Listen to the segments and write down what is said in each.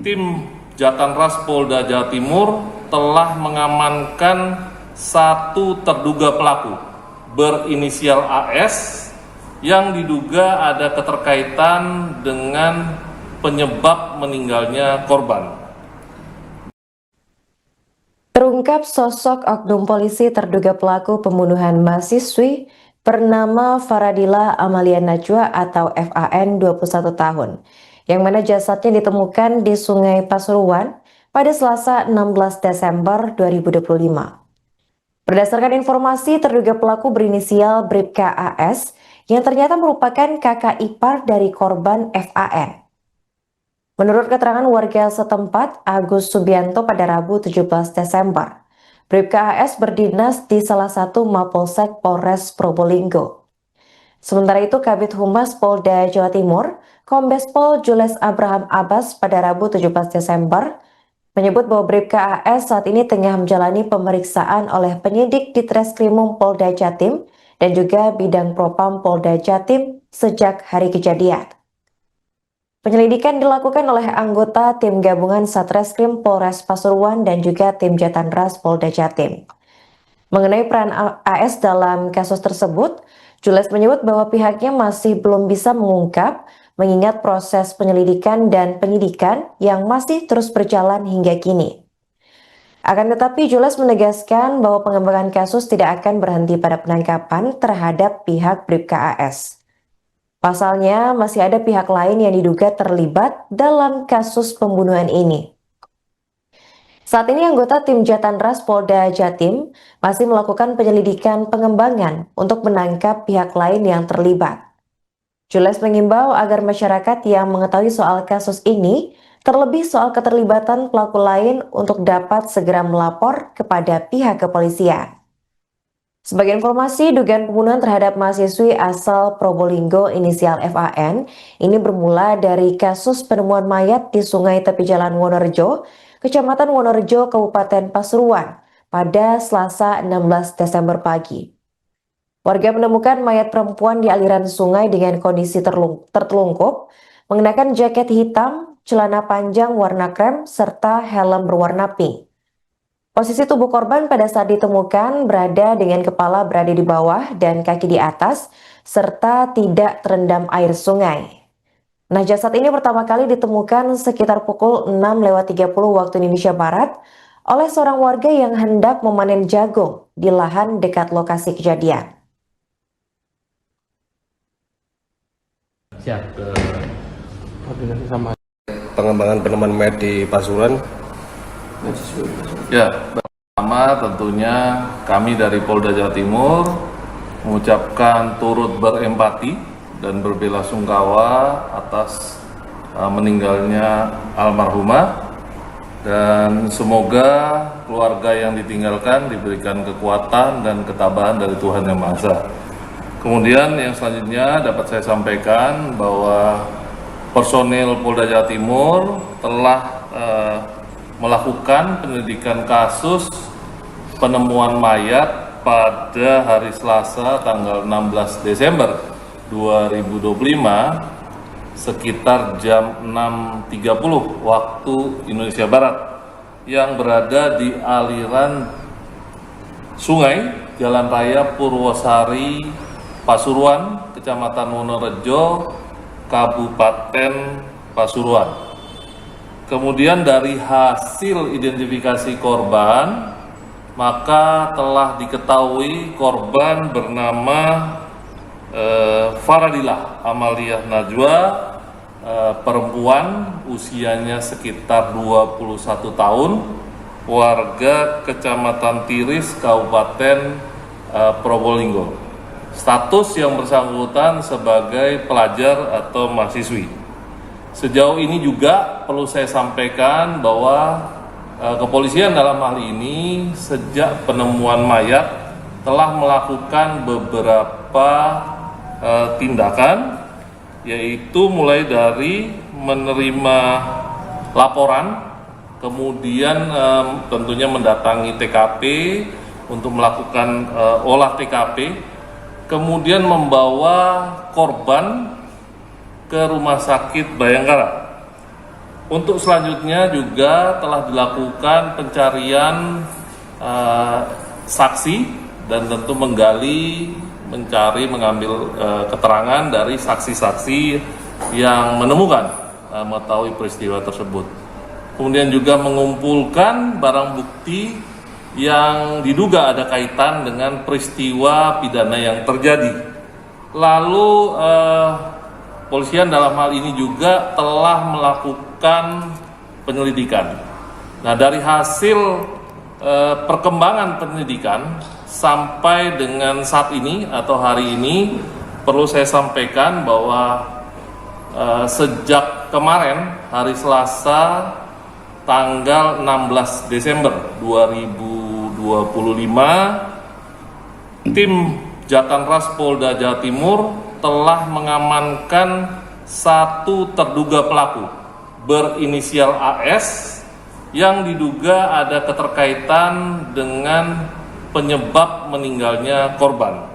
tim Jatanras Polda Jawa Timur telah mengamankan satu terduga pelaku berinisial AS yang diduga ada keterkaitan dengan penyebab meninggalnya korban. Terungkap sosok oknum polisi terduga pelaku pembunuhan mahasiswi bernama Faradila Amalia Najwa atau FAN 21 tahun, yang mana jasadnya ditemukan di Sungai Pasuruan pada Selasa 16 Desember 2025. Berdasarkan informasi, terduga pelaku berinisial Bribka AS yang ternyata merupakan kakak ipar dari korban FAN. Menurut keterangan warga setempat, Agus Subianto pada Rabu 17 Desember, Bribka AS berdinas di salah satu Mapolsek Polres Probolinggo. Sementara itu, Kabid Humas Polda Jawa Timur, Kombes Pol Jules Abraham Abbas pada Rabu 17 Desember, menyebut bahwa Bribka AS saat ini tengah menjalani pemeriksaan oleh penyidik di Treskrimum Polda Jatim dan juga Bidang Propam Polda Jatim sejak hari kejadian. Penyelidikan dilakukan oleh anggota tim gabungan Satreskrim Polres Pasuruan dan juga tim Jatanras Polda Jatim. Mengenai peran AS dalam kasus tersebut, Jules menyebut bahwa pihaknya masih belum bisa mengungkap mengingat proses penyelidikan dan penyidikan yang masih terus berjalan hingga kini. Akan tetapi Jules menegaskan bahwa pengembangan kasus tidak akan berhenti pada penangkapan terhadap pihak Bribka AS. Pasalnya, masih ada pihak lain yang diduga terlibat dalam kasus pembunuhan ini. Saat ini anggota tim Jatanras Polda Jatim masih melakukan penyelidikan pengembangan untuk menangkap pihak lain yang terlibat. Jules mengimbau agar masyarakat yang mengetahui soal kasus ini, terlebih soal keterlibatan pelaku lain untuk dapat segera melapor kepada pihak kepolisian. Sebagai informasi, dugaan pembunuhan terhadap mahasiswi asal Probolinggo inisial FAN ini bermula dari kasus penemuan mayat di sungai tepi jalan Wonorejo, Kecamatan Wonorejo, Kabupaten Pasuruan pada Selasa 16 Desember pagi. Warga menemukan mayat perempuan di aliran sungai dengan kondisi tertelungkup, mengenakan jaket hitam, celana panjang warna krem, serta helm berwarna pink. Posisi tubuh korban pada saat ditemukan berada dengan kepala berada di bawah dan kaki di atas, serta tidak terendam air sungai. Nah, jasad ini pertama kali ditemukan sekitar pukul 6.30 waktu Indonesia Barat oleh seorang warga yang hendak memanen jagung di lahan dekat lokasi kejadian. Siap ke koordinasi sama pengembangan penemuan mayat di Pasuruan. Ya, pertama tentunya kami dari Polda Jawa Timur mengucapkan turut berempati dan berbelasungkawa atas meninggalnya almarhumah, dan semoga keluarga yang ditinggalkan diberikan kekuatan dan ketabahan dari Tuhan Yang Maha Esa. Kemudian yang selanjutnya dapat saya sampaikan bahwa personil Polda Jawa Timur telah melakukan penyelidikan kasus penemuan mayat pada hari Selasa tanggal 16 Desember 2025 sekitar jam 6.30 waktu Indonesia Barat yang berada di aliran sungai Jalan Raya Purwosari Pasuruan, Kecamatan Wonorejo, Kabupaten Pasuruan. Kemudian dari hasil identifikasi korban, maka telah diketahui korban bernama Faradila Amalia Najwa, perempuan usianya sekitar 21 tahun, warga Kecamatan Tiris, Kabupaten Probolinggo. Status yang bersangkutan sebagai pelajar atau mahasiswi. Sejauh ini juga perlu saya sampaikan bahwa kepolisian dalam hal ini sejak penemuan mayat telah melakukan beberapa tindakan, yaitu mulai dari menerima laporan, kemudian tentunya mendatangi TKP untuk melakukan olah TKP, kemudian membawa korban ke Rumah Sakit Bayangkara. Untuk selanjutnya juga telah dilakukan pencarian saksi dan tentu mengambil keterangan dari saksi-saksi yang mengetahui peristiwa tersebut. Kemudian juga mengumpulkan barang bukti yang diduga ada kaitan dengan peristiwa pidana yang terjadi. Lalu polisian dalam hal ini juga telah melakukan penyelidikan. Nah, dari hasil perkembangan penyelidikan sampai dengan saat ini atau hari ini, perlu saya sampaikan bahwa sejak kemarin hari Selasa tanggal 16 Desember 2025, tim Jatanras Polda Jawa Timur telah mengamankan satu terduga pelaku berinisial AS yang diduga ada keterkaitan dengan penyebab meninggalnya korban.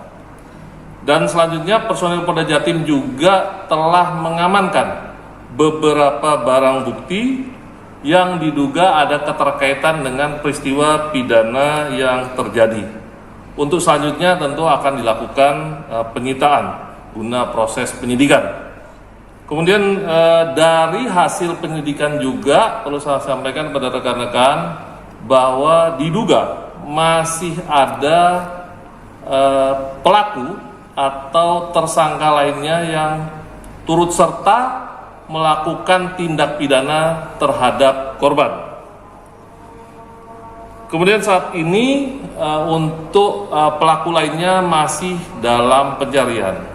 Dan selanjutnya personil Polda Jatim juga telah mengamankan beberapa barang bukti yang diduga ada keterkaitan dengan peristiwa pidana yang terjadi. Untuk selanjutnya tentu akan dilakukan penyitaan guna proses penyidikan. Kemudian dari hasil penyidikan juga perlu saya sampaikan kepada rekan-rekan bahwa diduga masih ada pelaku atau tersangka lainnya yang turut serta melakukan tindak pidana terhadap korban. Kemudian saat ini untuk pelaku lainnya masih dalam pencarian.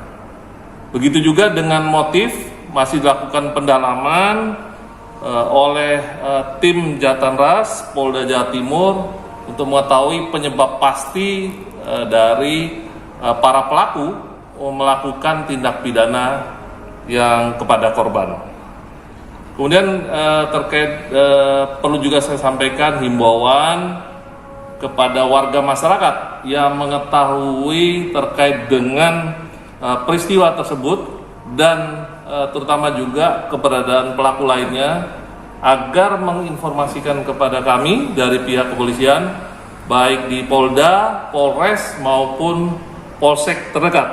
Begitu juga dengan motif masih dilakukan pendalaman oleh tim Jatanras Polda Jawa Timur untuk mengetahui penyebab pasti dari para pelaku melakukan tindak pidana yang kepada korban. Kemudian terkait perlu juga saya sampaikan himbauan kepada warga masyarakat yang mengetahui terkait dengan peristiwa tersebut dan terutama juga keberadaan pelaku lainnya agar menginformasikan kepada kami dari pihak kepolisian baik di Polda, Polres maupun Polsek terdekat.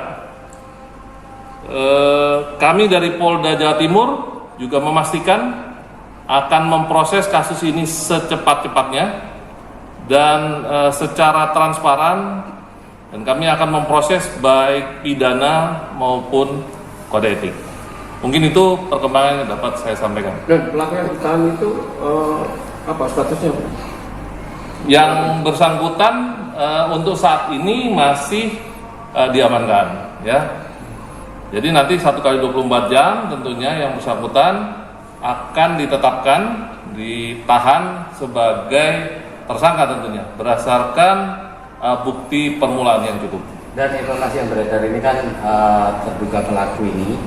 Kami dari Polda Jawa Timur juga memastikan akan memproses kasus ini secepat-cepatnya dan secara transparan, dan kami akan memproses baik pidana maupun kode etik. Mungkin itu perkembangan yang dapat saya sampaikan. Dan pelaku yang ditahan itu apa statusnya? Yang bersangkutan untuk saat ini masih diamankan, ya. Jadi nanti 1x24 jam tentunya yang bersangkutan akan ditetapkan, ditahan sebagai tersangka tentunya berdasarkan bukti permulaan yang cukup. Dan informasi yang beredar ini kan terduga pelaku ini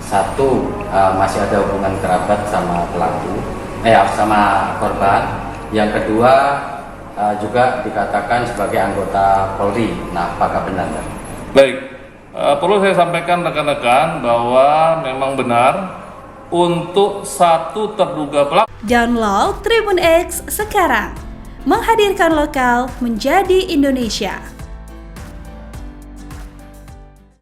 satu masih ada hubungan kerabat sama pelaku, sama korban. Yang kedua juga dikatakan sebagai anggota Polri. Nah, apakah benar? Baik. Perlu saya sampaikan rekan-rekan bahwa memang benar untuk satu terduga pelaku. Download Tribun X sekarang, menghadirkan lokal menjadi Indonesia.